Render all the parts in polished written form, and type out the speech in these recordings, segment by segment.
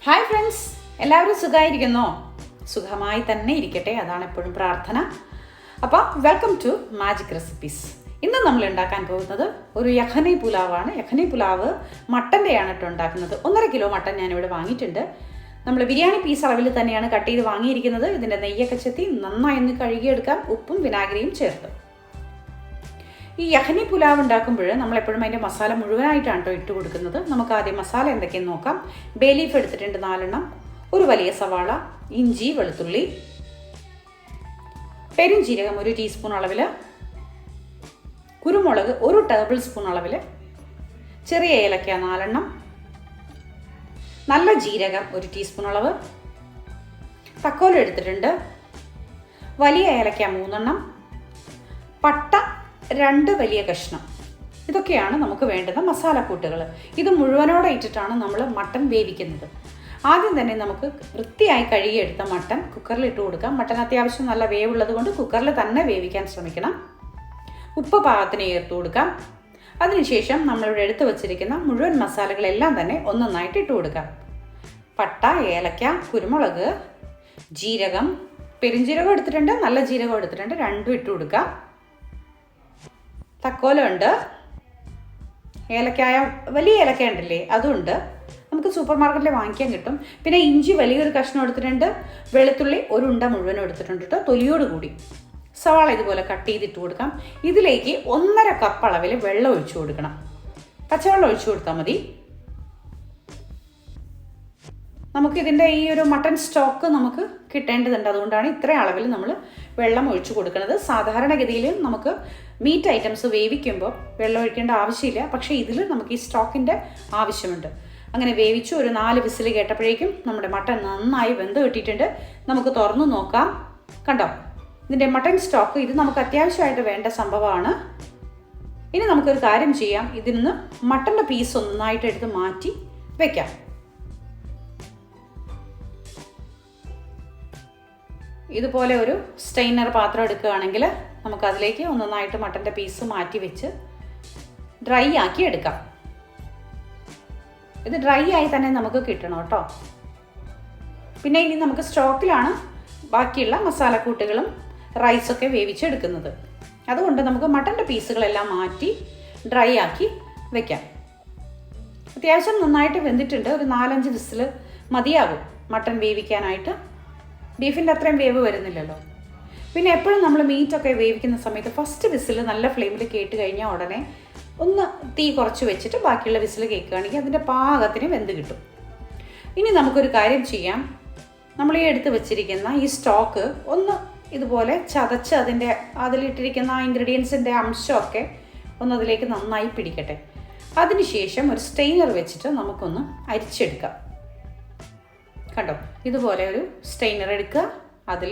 Hi friends, എല്ലാവരും സുഖമായിരിക്കുന്നോ? സുഖമായി തന്നെ ഇരിക്കട്ടെ, അതാണ് എപ്പോഴും പ്രാർത്ഥന. അപ്പോൾ വെൽക്കം ടു മാജിക് റെസിപ്പീസ്. ഇന്ന് നമ്മൾ ഉണ്ടാക്കാൻ പോകുന്നത് ഒരു യഖ്നി പുലാവാണ്. യഖ്നി പുലാവ് മട്ടൻ്റെയാണ് കേട്ടോ ഉണ്ടാക്കുന്നത്. 1.5 കിലോ മട്ടൻ ഞാനിവിടെ വാങ്ങിയിട്ടുണ്ട്. നമ്മൾ ബിരിയാണി പീസ് അളവിൽ തന്നെയാണ് കട്ട് ചെയ്ത് വാങ്ങിയിരിക്കുന്നത്. ഇതിൻ്റെ നെയ്യൊക്കെ ചെത്തി നന്നായി ഒന്ന് കഴുകിയെടുക്കാം, ഉപ്പും വിനാഗിരിയും ചേർത്ത്. ഈ യഖ്നി പുലാവ് ഉണ്ടാക്കുമ്പോൾ നമ്മളെപ്പോഴും അതിൻ്റെ മസാല മുഴുവനായിട്ടാണ് കേട്ടോ ഇട്ട് കൊടുക്കുന്നത്. നമുക്ക് ആദ്യം മസാല എന്തൊക്കെയെന്ന് നോക്കാം. ബേ ലീഫ് എടുത്തിട്ടുണ്ട് 4 എണ്ണം, ഒരു വലിയ സവാള, ഇഞ്ചി, വെളുത്തുള്ളി, പെരുംജീരകം 1 ടീസ്പൂൺ അളവിൽ, കുരുമുളക് 1 ടേബിൾ സ്പൂൺ അളവിൽ, ചെറിയ ഏലക്ക 4 എണ്ണം, നല്ല ജീരകം 1 ടീസ്പൂൺ അളവ്, തക്കോലം എടുത്തിട്ടുണ്ട്, വലിയ ഏലക്ക 3 എണ്ണം, പട്ട 2 വലിയ കഷ്ണം. ഇതൊക്കെയാണ് നമുക്ക് വേണ്ടുന്ന മസാലക്കൂട്ടുകൾ. ഇത് മുഴുവനോടെ ഇട്ടിട്ടാണ് നമ്മൾ മട്ടൻ വേവിക്കുന്നത്. ആദ്യം തന്നെ നമുക്ക് വൃത്തിയായി കഴുകിയെടുത്ത മട്ടൻ കുക്കറിൽ ഇട്ട് കൊടുക്കാം. മട്ടൻ അത്യാവശ്യം നല്ല വേവുള്ളത് കൊണ്ട് കുക്കറിൽ തന്നെ വേവിക്കാൻ ശ്രമിക്കണം. ഉപ്പ് പാകത്തിന് ചേർത്ത് കൊടുക്കാം. അതിനുശേഷം നമ്മളിവിടെ എടുത്ത് വച്ചിരിക്കുന്ന മുഴുവൻ മസാലകളെല്ലാം തന്നെ ഒന്നൊന്നായിട്ട് ഇട്ട് കൊടുക്കാം. പട്ട, ഏലക്ക, കുരുമുളക്, ജീരകം, പെരുംജീരകം എടുത്തിട്ടുണ്ട്, നല്ല ജീരകം എടുത്തിട്ടുണ്ട്, രണ്ടും ഇട്ട് കൊടുക്കാം. തക്കോലം ഉണ്ട്, ഏലക്കായ വലിയ ഏലക്ക ഉണ്ടല്ലേ, അതുണ്ട്, നമുക്ക് സൂപ്പർ മാർക്കറ്റിൽ വാങ്ങിക്കാൻ കിട്ടും. പിന്നെ ഇഞ്ചി വലിയൊരു കഷ്ണം എടുത്തിട്ടുണ്ട്, വെളുത്തുള്ളി 1 ഉണ്ട മുഴുവനും എടുത്തിട്ടുണ്ട് കേട്ടോ, തൊലിയോട് കൂടി. സവാള ഇതുപോലെ കട്ട് ചെയ്തിട്ട് കൊടുക്കാം. ഇതിലേക്ക് 1.5 കപ്പ് അളവിൽ വെള്ളം ഒഴിച്ചു കൊടുക്കണം. പച്ചവെള്ളം ഒഴിച്ചു കൊടുത്താൽ മതി. നമുക്കിതിൻ്റെ ഈ ഒരു മട്ടൺ സ്റ്റോക്ക് നമുക്ക് കിട്ടേണ്ടതുണ്ട്, അതുകൊണ്ടാണ് ഇത്രയും അളവിൽ നമ്മൾ വെള്ളം ഒഴിച്ചു കൊടുക്കുന്നത്. സാധാരണഗതിയിൽ നമുക്ക് മീറ്റ് ഐറ്റംസ് വേവിക്കുമ്പോൾ വെള്ളം ഒഴിക്കേണ്ട ആവശ്യമില്ല, പക്ഷേ ഇതിൽ നമുക്ക് ഈ സ്റ്റോക്കിൻ്റെ ആവശ്യമുണ്ട്. അങ്ങനെ വേവിച്ചു ഒരു 4 വിസിൽ കേട്ടപ്പോഴേക്കും നമ്മുടെ മട്ടൺ നന്നായി വെന്ത് കിട്ടിയിട്ടുണ്ട്. നമുക്ക് തുറന്നു നോക്കാം. കണ്ടോ, ഇതിൻ്റെ മട്ടൺ സ്റ്റോക്ക് ഇത് നമുക്ക് അത്യാവശ്യമായിട്ട് വേണ്ട സംഭവമാണ്. ഇനി നമുക്കൊരു കാര്യം ചെയ്യാം, ഇതിൽ നിന്ന് മട്ടൻ്റെ പീസ് ഒന്നായിട്ട് എടുത്ത് മാറ്റി വയ്ക്കാം. ഇതുപോലെ ഒരു സ്റ്റെയിനർ പാത്രം എടുക്കുകയാണെങ്കിൽ നമുക്കതിലേക്ക് ഒന്നൊന്നായിട്ട് മട്ടൻ്റെ പീസ് മാറ്റി വെച്ച് ഡ്രൈ ആക്കി എടുക്കാം. ഇത് ഡ്രൈ ആയി തന്നെ നമുക്ക് കിട്ടണം കേട്ടോ. പിന്നെ ഇനി നമുക്ക് സ്റ്റോക്കിലാണ് ബാക്കിയുള്ള മസാലക്കൂട്ടുകളും റൈസൊക്കെ വേവിച്ചെടുക്കുന്നത്. അതുകൊണ്ട് നമുക്ക് മട്ടൻ്റെ പീസുകളെല്ലാം മാറ്റി ഡ്രൈ ആക്കി വെക്കാം. അത്യാവശ്യം നന്നായിട്ട് വെന്തിട്ടുണ്ട്. ഒരു 4-5 വിസിൽ മതിയാകും മട്ടൻ വേവിക്കാനായിട്ട്. ബീഫിൻ്റെ അത്രയും വേവ് വരുന്നില്ലല്ലോ. പിന്നെ എപ്പോഴും നമ്മൾ മീറ്റൊക്കെ വേവിക്കുന്ന സമയത്ത് ഫസ്റ്റ് വിസിൽ നല്ല ഫ്ലെയിമിൽ കേട്ട് കഴിഞ്ഞാൽ ഉടനെ ഒന്ന് തീ കുറച്ച് വെച്ചിട്ട് ബാക്കിയുള്ള വിസിൽ കേൾക്കുകയാണെങ്കിൽ അതിൻ്റെ പാകത്തിന് വെന്ത് കിട്ടും. ഇനി നമുക്കൊരു കാര്യം ചെയ്യാം. നമ്മൾ ഈ എടുത്ത് വെച്ചിരിക്കുന്ന ഈ സ്റ്റോക്ക് ഒന്ന് ഇതുപോലെ ചതച്ച് അതിലിട്ടിരിക്കുന്ന ഇൻഗ്രീഡിയൻസിൻ്റെ അംശമൊക്കെ ഒന്ന് അതിലേക്ക് നന്നായി പിടിക്കട്ടെ. അതിനുശേഷം ഒരു സ്റ്റെയിനർ വെച്ചിട്ട് നമുക്കൊന്ന് അരിച്ചെടുക്കാം. കണ്ടോ, ഇതുപോലെ ഒരു സ്റ്റെയിനർ എടുക്കുക, അതിൽ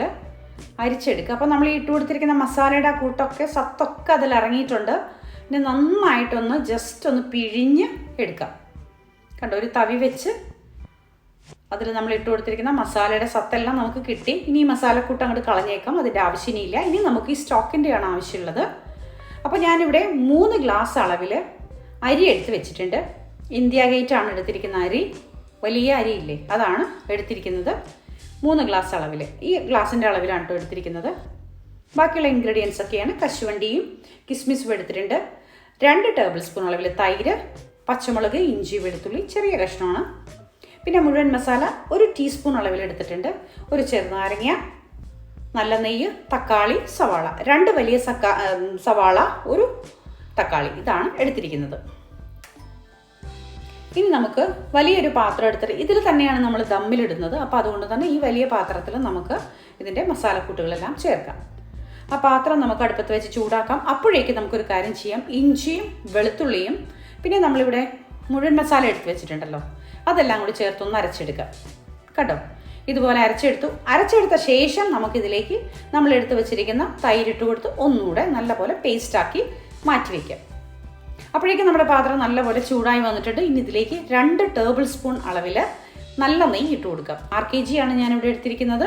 അരിച്ചെടുക്കുക. അപ്പോൾ നമ്മൾ ഇട്ട് കൊടുത്തിരിക്കുന്ന മസാലയുടെ കൂട്ടൊക്കെ സത്തൊക്കെ അതിൽ ഇറങ്ങിയിട്ടുണ്ട്. ഇനി നന്നായിട്ടൊന്ന് ജസ്റ്റ് ഒന്ന് പിഴിഞ്ഞ് എടുക്കാം. കണ്ടോ, ഒരു തവി വെച്ച് അതിൽ നമ്മൾ ഇട്ട് കൊടുത്തിരിക്കുന്ന മസാലയുടെ സത്തെല്ലാം നമുക്ക് കിട്ടി. ഇനി ഈ മസാലക്കൂട്ട് അങ്ങോട്ട് കളഞ്ഞേക്കാം, അതിൻ്റെ ആവശ്യമില്ല. ഇനി നമുക്ക് ഈ സ്റ്റോക്കിൻ്റെയാണ് ആവശ്യമുള്ളത്. അപ്പോൾ ഞാനിവിടെ 3 ഗ്ലാസ് അളവിൽ അരി എടുത്ത് വെച്ചിട്ടുണ്ട്. ഇന്ത്യ ഗേറ്റാണ് എടുത്തിരിക്കുന്ന അരി, വലിയ അരിയില്ലേ, അതാണ് എടുത്തിരിക്കുന്നത്. 3 ഗ്ലാസ് അളവിൽ, ഈ ഗ്ലാസിൻ്റെ അളവിലാണ് കേട്ടോ എടുത്തിരിക്കുന്നത്. ബാക്കിയുള്ള ഇൻഗ്രീഡിയൻസ് ഒക്കെയാണ്. കശുവണ്ടിയും കിസ്മിസും എടുത്തിട്ടുണ്ട്, 2 ടേബിൾ സ്പൂൺ അളവിൽ തൈര്, പച്ചമുളക്, ഇഞ്ചി, വെളുത്തുള്ളി ചെറിയ കഷ്ണമാണ്. പിന്നെ മുഴുവൻ മസാല 1 ടീസ്പൂൺ അളവിൽ എടുത്തിട്ടുണ്ട്, ഒരു ചെറുനാരങ്ങ, നല്ല നെയ്യ്, തക്കാളി, സവാള, 2 വലിയ സവാള, 1 തക്കാളി, ഇതാണ് എടുത്തിരിക്കുന്നത്. ഇനി നമുക്ക് വലിയൊരു പാത്രം എടുത്തിട്ട് ഇതിൽ തന്നെയാണ് നമ്മൾ ദമ്മിലിടുന്നത്. അപ്പോൾ അതുകൊണ്ട് തന്നെ ഈ വലിയ പാത്രത്തിൽ നമുക്ക് ഇതിൻ്റെ മസാലക്കൂട്ടുകളെല്ലാം ചേർക്കാം. ആ പാത്രം നമുക്ക് അടുപ്പത്ത് വെച്ച് ചൂടാക്കാം. അപ്പോഴേക്ക് നമുക്കൊരു കാര്യം ചെയ്യാം. ഇഞ്ചിയും വെളുത്തുള്ളിയും പിന്നെ നമ്മളിവിടെ മുഴുവൻ മസാല എടുത്ത് വെച്ചിട്ടുണ്ടല്ലോ, അതെല്ലാം കൂടി ചേർത്തൊന്ന് അരച്ചെടുക്കാം. കേട്ടോ, ഇതുപോലെ അരച്ചെടുത്ത ശേഷം നമുക്കിതിലേക്ക് നമ്മൾ എടുത്ത് വെച്ചിരിക്കുന്ന തൈരിട്ട് കൊടുത്ത് ഒന്നുകൂടെ നല്ലപോലെ പേസ്റ്റാക്കി മാറ്റി വയ്ക്കാം. അപ്പോഴേക്കും നമ്മുടെ പാത്രം നല്ലപോലെ ചൂടായി വന്നിട്ടുണ്ട്. ഇനി ഇതിലേക്ക് 2 ടേബിൾ സ്പൂൺ അളവിൽ നല്ല നെയ്യ് ഇട്ട് കൊടുക്കാം. RKG ആണ് ഞാനിവിടെ എടുത്തിരിക്കുന്നത്.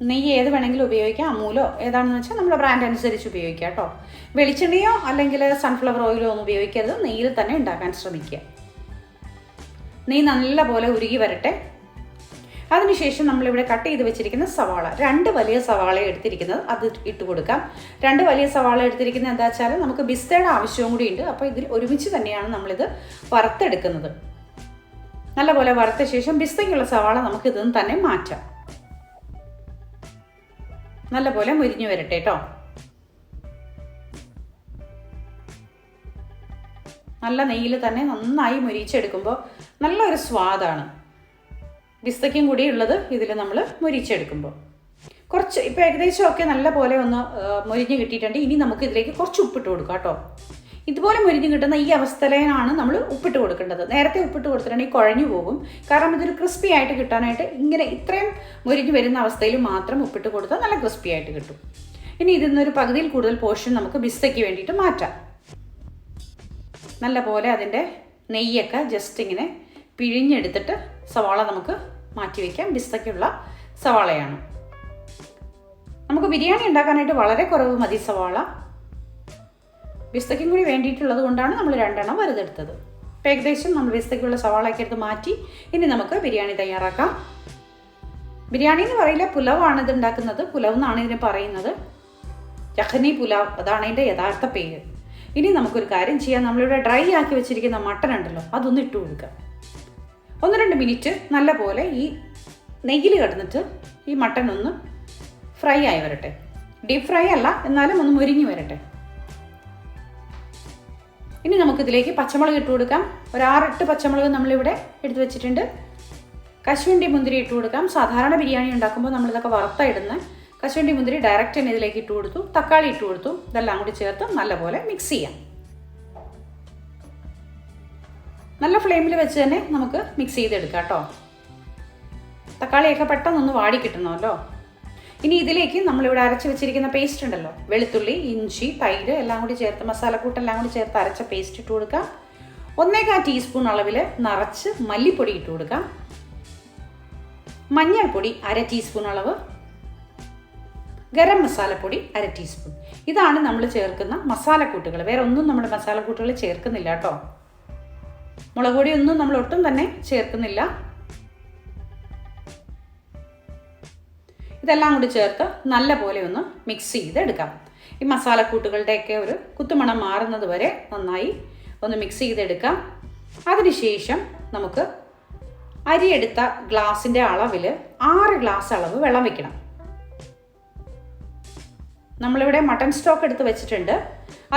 നെയ്യ് ഏത് വേണമെങ്കിലും ഉപയോഗിക്കാം, അമൂലോ ഏതാണെന്ന് വെച്ചാൽ നമ്മുടെ ബ്രാൻഡ് അനുസരിച്ച് ഉപയോഗിക്കാം കേട്ടോ. വെളിച്ചെണ്ണയോ അല്ലെങ്കിൽ സൺഫ്ലവർ ഓയിലോ ഒന്നും ഉപയോഗിക്കരുത്, നെയ്യിൽ തന്നെ ഉണ്ടാക്കാൻ ശ്രമിക്കുക. നെയ്യ് നല്ലപോലെ ഉരുകി വരട്ടെ. അതിനുശേഷം നമ്മളിവിടെ കട്ട് ചെയ്ത് വെച്ചിരിക്കുന്ന സവാള, 2 വലിയ സവാള എടുത്തിരിക്കുന്നത്, അത് ഇട്ട് കൊടുക്കാം. 2 വലിയ സവാള എടുത്തിരിക്കുന്നത് എന്താ വെച്ചാൽ നമുക്ക് ബിസ്തയുടെ ആവശ്യവും കൂടി ഉണ്ട്. അപ്പോൾ ഇതിൽ ഒരുമിച്ച് തന്നെയാണ് നമ്മളിത് വറുത്തെടുക്കുന്നത്. നല്ലപോലെ വറുത്ത ശേഷം ബിസ്തയ്ക്കുള്ള സവാള നമുക്ക് ഇതിൽ നിന്ന് തന്നെ മാറ്റാം. നല്ലപോലെ മുരിഞ്ഞു വരട്ടെ കേട്ടോ. നല്ല നെയ്യിൽ തന്നെ നന്നായി മുരിച്ചെടുക്കുമ്പോൾ നല്ലൊരു സ്വാദാണ്. പിസ്തയ്ക്കും കൂടി ഉള്ളത് ഇതിൽ നമ്മൾ മുരിച്ചെടുക്കുമ്പോൾ കുറച്ച് ഇപ്പോൾ ഏകദേശമൊക്കെ നല്ല പോലെ ഒന്ന് മുരിഞ്ഞ് കിട്ടിയിട്ടുണ്ട്. ഇനി നമുക്ക് ഇതിലേക്ക് കുറച്ച് ഉപ്പിട്ട് കൊടുക്കാം കേട്ടോ. ഇതുപോലെ മുരിഞ്ഞ് കിട്ടുന്ന ഈ അവസ്ഥയിലാണ് നമ്മൾ ഉപ്പിട്ട് കൊടുക്കേണ്ടത്. നേരത്തെ ഉപ്പിട്ട് കൊടുത്തിട്ടുണ്ടെങ്കിൽ കുഴഞ്ഞു പോകും. കാരണം ഇതൊരു ക്രിസ്പി ആയിട്ട് കിട്ടാനായിട്ട് ഇങ്ങനെ ഇത്രയും മുരിഞ്ഞ് വരുന്ന അവസ്ഥയിൽ മാത്രം ഉപ്പിട്ട് കൊടുത്താൽ നല്ല ക്രിസ്പി ആയിട്ട് കിട്ടും. ഇനി ഇതിൽ നിന്നൊരു പകുതിയിൽ കൂടുതൽ പോർഷൻ നമുക്ക് പിസ്തയ്ക്ക് വേണ്ടിയിട്ട് മാറ്റാം. നല്ല പോലെ അതിൻ്റെ നെയ്യൊക്കെ ജസ്റ്റ് ഇങ്ങനെ പിഴിഞ്ഞെടുത്തിട്ട് സവാള നമുക്ക് മാറ്റി വയ്ക്കാം. പിസ്തയ്ക്കുള്ള സവാളയാണ്. നമുക്ക് ബിരിയാണി ഉണ്ടാക്കാനായിട്ട് വളരെ കുറവ് മതി സവാള. പിസ്തയ്ക്കും കൂടി വേണ്ടിയിട്ടുള്ളത് കൊണ്ടാണ് നമ്മൾ 2 എണ്ണം വലുതെടുത്തത്. ഇപ്പോൾ ഏകദേശം നമ്മൾ പിസ്തയ്ക്കുള്ള സവാളയൊക്കെ എടുത്ത് മാറ്റി. ഇനി നമുക്ക് ബിരിയാണി തയ്യാറാക്കാം. ബിരിയാണി എന്ന് പറയില്ല, പുലാവാണ് ഇത് ഉണ്ടാക്കുന്നത്. പുലാവ് എന്നാണ് ഇതിന് പറയുന്നത്. യഖ്നി പുലാവ്, അതാണ് ഇതിൻ്റെ യഥാർത്ഥ പേര്. ഇനി നമുക്കൊരു കാര്യം ചെയ്യാം. നമ്മളിവിടെ ഡ്രൈ ആക്കി വെച്ചിരിക്കുന്ന മട്ടൺ ഉണ്ടല്ലോ, അതൊന്ന് ഇട്ട് കൊടുക്കാം. 1-2 മിനിറ്റ് നല്ല പോലെ ഈ നെയ്യിൽ കിടന്നിട്ട് ഈ മട്ടൺ ഒന്ന് ഫ്രൈ ആയി വരട്ടെ. ഡീപ്പ് ഫ്രൈ അല്ല, എന്നാലും ഒന്ന് മുരിഞ്ഞ് വരട്ടെ. ഇനി നമുക്കിതിലേക്ക് പച്ചമുളക് ഇട്ട് കൊടുക്കാം. ഒരു 6-8 പച്ചമുളക് നമ്മളിവിടെ എടുത്ത് വെച്ചിട്ടുണ്ട്. കശുവണ്ടി മുന്തിരി ഇട്ട് കൊടുക്കാം. സാധാരണ ബിരിയാണി ഉണ്ടാക്കുമ്പോൾ നമ്മളിതൊക്കെ വറുത്തായിടുന്നത്. കശുവണ്ടി മുന്തിരി ഡയറക്റ്റ് തന്നെ ഇതിലേക്ക് ഇട്ട് കൊടുത്തു. തക്കാളി ഇട്ട് കൊടുത്തു. ഇതെല്ലാം കൂടി ചേർത്ത് നല്ലപോലെ മിക്സ് ചെയ്യാം. നല്ല ഫ്ലെയിമിൽ വെച്ച് തന്നെ നമുക്ക് മിക്സ് ചെയ്തെടുക്കാം കേട്ടോ. തക്കാളിയൊക്കെ പെട്ടെന്നൊന്ന് വാടി കിട്ടണമല്ലോ. ഇനി ഇതിലേക്ക് നമ്മളിവിടെ അരച്ച് വെച്ചിരിക്കുന്ന പേസ്റ്റ് ഉണ്ടല്ലോ, വെളുത്തുള്ളി, ഇഞ്ചി, തൈര് എല്ലാം കൂടി ചേർത്ത്, മസാലക്കൂട്ടെല്ലാം കൂടി ചേർത്ത് അരച്ച പേസ്റ്റ് ഇട്ട് കൊടുക്കാം. 1/4 ടീസ്പൂൺ അളവിൽ നിറച്ച് മല്ലിപ്പൊടി ഇട്ട് കൊടുക്കാം. മഞ്ഞൾപ്പൊടി 1/2 ടീസ്പൂൺ അളവ്, ഗരം മസാലപ്പൊടി 1/2 ടീസ്പൂൺ. ഇതാണ് നമ്മൾ ചേർക്കുന്ന മസാലക്കൂട്ടുകൾ. വേറെ ഒന്നും നമ്മൾ മസാലക്കൂട്ടുകൾ ചേർക്കുന്നില്ല കേട്ടോ. മുളക് പൊടിയൊന്നും നമ്മൾ ഒട്ടും തന്നെ ചേർക്കുന്നില്ല. ഇതെല്ലാം കൂടി ചേർത്ത് നല്ല പോലെ ഒന്ന് മിക്സ് ചെയ്തെടുക്കാം. ഈ മസാലക്കൂട്ടുകളുടെയൊക്കെ ഒരു കുത്തുമണം മാറുന്നത് വരെ നന്നായി ഒന്ന് മിക്സ് ചെയ്തെടുക്കാം. അതിനുശേഷം നമുക്ക് അരിയെടുത്ത ഗ്ലാസിൻ്റെ അളവിൽ 6 ഗ്ലാസ് അളവ് വെള്ളം വെക്കണം. നമ്മളിവിടെ മട്ടൺ സ്റ്റോക്ക് എടുത്ത് വെച്ചിട്ടുണ്ട്.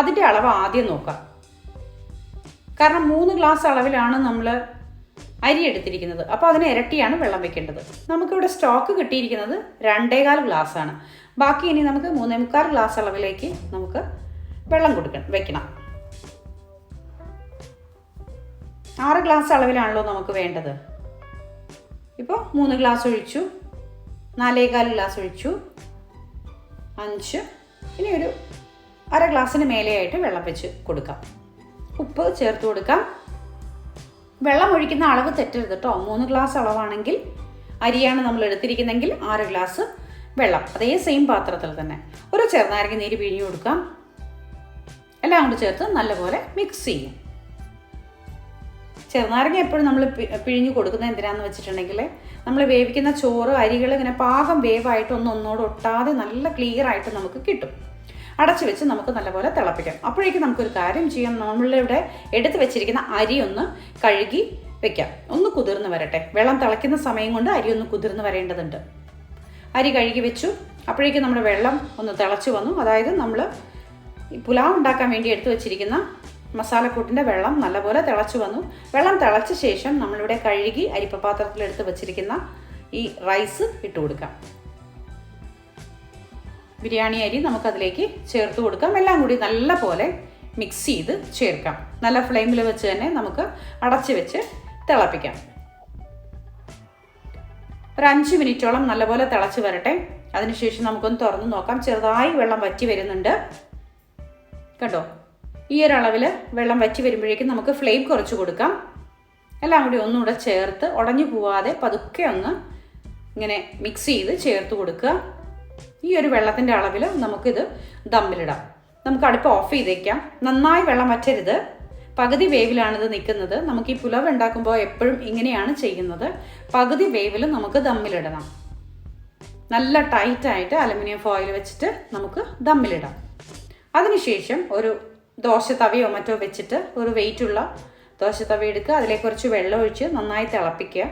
അതിൻ്റെ അളവ് ആദ്യം നോക്കാം. കാരണം 3 ഗ്ലാസ് അളവിലാണ് നമ്മൾ അരി എടുത്തിരിക്കുന്നത്. അപ്പോൾ അതിന് ഇരട്ടിയാണ് വെള്ളം വെക്കേണ്ടത്. നമുക്കിവിടെ സ്റ്റോക്ക് കിട്ടിയിരിക്കുന്നത് 2.25 ഗ്ലാസ്സാണ്. ബാക്കി ഇനി നമുക്ക് 3.25 ഗ്ലാസ് അളവിലേക്ക് നമുക്ക് വെള്ളം വെക്കണം. 6 ഗ്ലാസ് അളവിലാണല്ലോ നമുക്ക് വേണ്ടത്. ഇപ്പോൾ 3 ഗ്ലാസ് ഒഴിച്ചു, 4.25 ഗ്ലാസ് ഒഴിച്ചു, 5, ഇനി ഒരു 1/2 ഗ്ലാസ്സിന് മേലെയായിട്ട് വെള്ളം വെച്ച് കൊടുക്കാം. ഉപ്പ് ചേർത്ത് കൊടുക്കാം. വെള്ളം ഒഴിക്കുന്ന അളവ് തെറ്റരുത് കേട്ടോ. 3 ഗ്ലാസ് അളവാണെങ്കിൽ അരിയാണ് നമ്മൾ എടുത്തിരിക്കുന്നതെങ്കിൽ 6 ഗ്ലാസ് വെള്ളം, അതേ സെയിം പാത്രത്തിൽ തന്നെ. ഒരു ചെറുനാരങ്ങ നീര് പിഴിഞ്ഞു കൊടുക്കാം. എല്ലാം കൂടി ചേർത്ത് നല്ലപോലെ മിക്സ് ചെയ്യും. ചെറുനാരങ്ങ എപ്പോഴും നമ്മൾ പിഴിഞ്ഞു കൊടുക്കുന്നത് എന്തിനാന്ന് വെച്ചിട്ടുണ്ടെങ്കിൽ നമ്മൾ വേവിക്കുന്ന ചോറ്, അരികൾ ഇങ്ങനെ പാകം വേവായിട്ട് ഒന്നൊന്നോട് ഒട്ടാതെ നല്ല ക്ലിയർ ആയിട്ട് നമുക്ക് കിട്ടും. അടച്ചു വെച്ച് നമുക്ക് നല്ലപോലെ തിളപ്പിക്കാം. അപ്പോഴേക്കും നമുക്കൊരു കാര്യം ചെയ്യാം. നമ്മളിവിടെ എടുത്ത് വെച്ചിരിക്കുന്ന അരി ഒന്ന് കഴുകി വെക്കാം. ഒന്ന് കുതിർന്ന് വരട്ടെ. വെള്ളം തിളയ്ക്കുന്ന സമയം കൊണ്ട് അരി ഒന്ന് കുതിർന്ന് വരേണ്ടതുണ്ട്. അരി കഴുകി വെച്ചു. അപ്പോഴേക്കും നമ്മുടെ വെള്ളം ഒന്ന് തിളച്ച് വന്നു. അതായത് നമ്മൾ ഈ പുലാവ് ഉണ്ടാക്കാൻ വേണ്ടി എടുത്ത് വെച്ചിരിക്കുന്ന മസാലക്കൂട്ടിൻ്റെ വെള്ളം നല്ലപോലെ തിളച്ച് വന്നു. വെള്ളം തിളച്ച ശേഷം നമ്മളിവിടെ കഴുകി അരിപ്പപാത്രത്തിലെടുത്ത് വെച്ചിരിക്കുന്ന ഈ റൈസ് ഇട്ട് കൊടുക്കാം. ബിരിയാണി അരി നമുക്കതിലേക്ക് ചേർത്ത് കൊടുക്കാം. എല്ലാം കൂടി നല്ല പോലെ മിക്സ് ചെയ്ത് ചേർക്കാം. നല്ല ഫ്ലെയിമിൽ വെച്ച് തന്നെ നമുക്ക് അടച്ച് വെച്ച് തിളപ്പിക്കാം. ഒരു 5 മിനിറ്റോളം നല്ലപോലെ തിളച്ച് വരട്ടെ. അതിനുശേഷം നമുക്കൊന്ന് തുറന്ന് നോക്കാം. ചെറുതായി വെള്ളം വറ്റി വരുന്നുണ്ട് കേട്ടോ. ഈ ഒരു അളവിൽ വെള്ളം വറ്റി വരുമ്പോഴേക്കും നമുക്ക് ഫ്ലെയിം കുറച്ച് കൊടുക്കാം. എല്ലാം കൂടി ഒന്നുകൂടെ ചേർത്ത് ഉടഞ്ഞു പോവാതെ പതുക്കെ ഒന്ന് ഇങ്ങനെ മിക്സ് ചെയ്ത് ചേർത്ത് കൊടുക്കുക. ഈ ഒരു വെള്ളത്തിൻ്റെ അളവിൽ നമുക്കിത് ദമ്മിലിടാം. നമുക്ക് അടുപ്പ് ഓഫ് ചെയ്തേക്കാം. നന്നായി വെള്ളം വറ്റരുത്, പകുതി വേവിലാണിത് നിൽക്കുന്നത്. നമുക്ക് ഈ പുലാവ് ഉണ്ടാക്കുമ്പോൾ എപ്പോഴും ഇങ്ങനെയാണ് ചെയ്യുന്നത്. പകുതി വേവിൽ നമുക്ക് ദമ്മിലിടണം. നല്ല ടൈറ്റായിട്ട് അലുമിനിയം ഫോയിൽ വെച്ചിട്ട് നമുക്ക് ദമ്മിലിടാം. അതിനുശേഷം ഒരു ദോശ തവയോ മറ്റോ വെച്ചിട്ട് ഒരു വെയിറ്റുള്ള ദോശ തവ എടുക്കുക. അതിലേക്ക് കുറച്ച് വെള്ളം ഒഴിച്ച് നന്നായി തിളപ്പിക്കുക.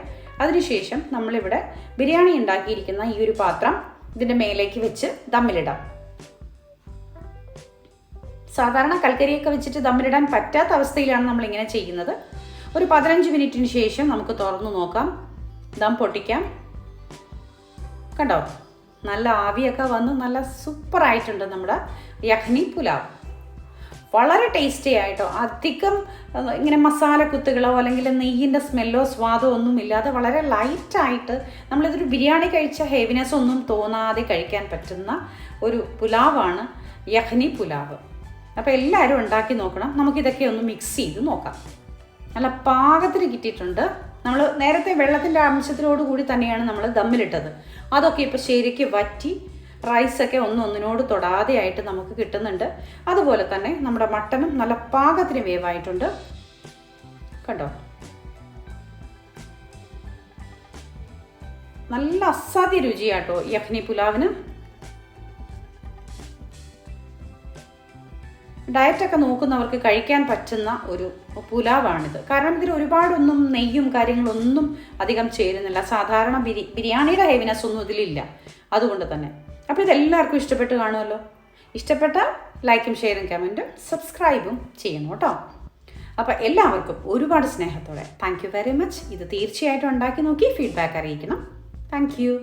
അതിനുശേഷം നമ്മളിവിടെ ബിരിയാണി ഉണ്ടാക്കിയിരിക്കുന്ന ഈ ഒരു പാത്രം ഇതിൻ്റെ മേലേക്ക് വെച്ച് ദമ്മിലിടാം. സാധാരണ കൽക്കരിയൊക്കെ വെച്ചിട്ട് ദമ്മിലിടാൻ പറ്റാത്ത അവസ്ഥയിലാണ് നമ്മളിങ്ങനെ ചെയ്യുന്നത്. ഒരു 15 മിനിറ്റിന് ശേഷം നമുക്ക് തുറന്നു നോക്കാം. ദം പൊട്ടിക്കാം. കണ്ടോ, നല്ല ആവിയൊക്കെ വന്ന് നല്ല സൂപ്പറായിട്ടുണ്ട് നമ്മുടെ യഖ്നി പുലാവ്. വളരെ ടേസ്റ്റി ആയിട്ടോ. അധികം ഇങ്ങനെ മസാല കുത്തുകളോ അല്ലെങ്കിൽ നെയ്യിൻ്റെ സ്മെല്ലോ സ്വാദോ ഒന്നും ഇല്ലാതെ വളരെ ലൈറ്റായിട്ട് നമ്മളിതൊരു ബിരിയാണി കഴിച്ച ഹെവിനെസ് ഒന്നും തോന്നാതെ കഴിക്കാൻ പറ്റുന്ന ഒരു പുലാവാണ് യഖ്നി പുലാവ്. അപ്പോൾ എല്ലാവരും ഉണ്ടാക്കി നോക്കണം. നമുക്കിതൊക്കെ ഒന്ന് മിക്സ് ചെയ്ത് നോക്കാം. നല്ല പാകത്തിന് കിട്ടിയിട്ടുണ്ട്. നമ്മൾ നേരത്തെ വെള്ളത്തിൻ്റെ അംശത്തിനോട് കൂടി തന്നെയാണ് നമ്മൾ ദമ്മിലിട്ടത്. അതൊക്കെ ഇപ്പോൾ ശരിക്ക് വറ്റി റൈസൊക്കെ ഒന്നിനോട് തൊടാതെ ആയിട്ട് നമുക്ക് കിട്ടുന്നുണ്ട്. അതുപോലെ തന്നെ നമ്മുടെ മട്ടനും നല്ല പാകത്തിന് വേവായിട്ടുണ്ട്. കണ്ടോ, നല്ല അസാധ്യ രുചിയാട്ടോ യഖ്നി പുലാവിന്. ഡയറ്റൊക്കെ നോക്കുന്നവർക്ക് കഴിക്കാൻ പറ്റുന്ന ഒരു പുലാവാണിത്. കാരണം ഇതിൽ ഒരുപാടൊന്നും നെയ്യും കാര്യങ്ങളൊന്നും അധികം ചേരുന്നില്ല. സാധാരണ ബിരിയാണിയുടെ ഹെവിനെസ് ഒന്നും ഇതിലില്ല. അതുകൊണ്ട് തന്നെ അപ്പോൾ ഇതെല്ലാവർക്കും ഇഷ്ടപ്പെട്ട് കാണുമല്ലോ. ഇഷ്ടപ്പെട്ടാൽ ലൈക്കും ഷെയറും കമൻറ്റും സബ്സ്ക്രൈബും ചെയ്യണം കേട്ടോ. അപ്പോൾ എല്ലാവർക്കും ഒരുപാട് സ്നേഹത്തോടെ താങ്ക് യു വെരി മച്ച്. ഇത് തീർച്ചയായിട്ടും ഉണ്ടാക്കി നോക്കി ഫീഡ്ബാക്ക് അറിയിക്കണം. Thank you.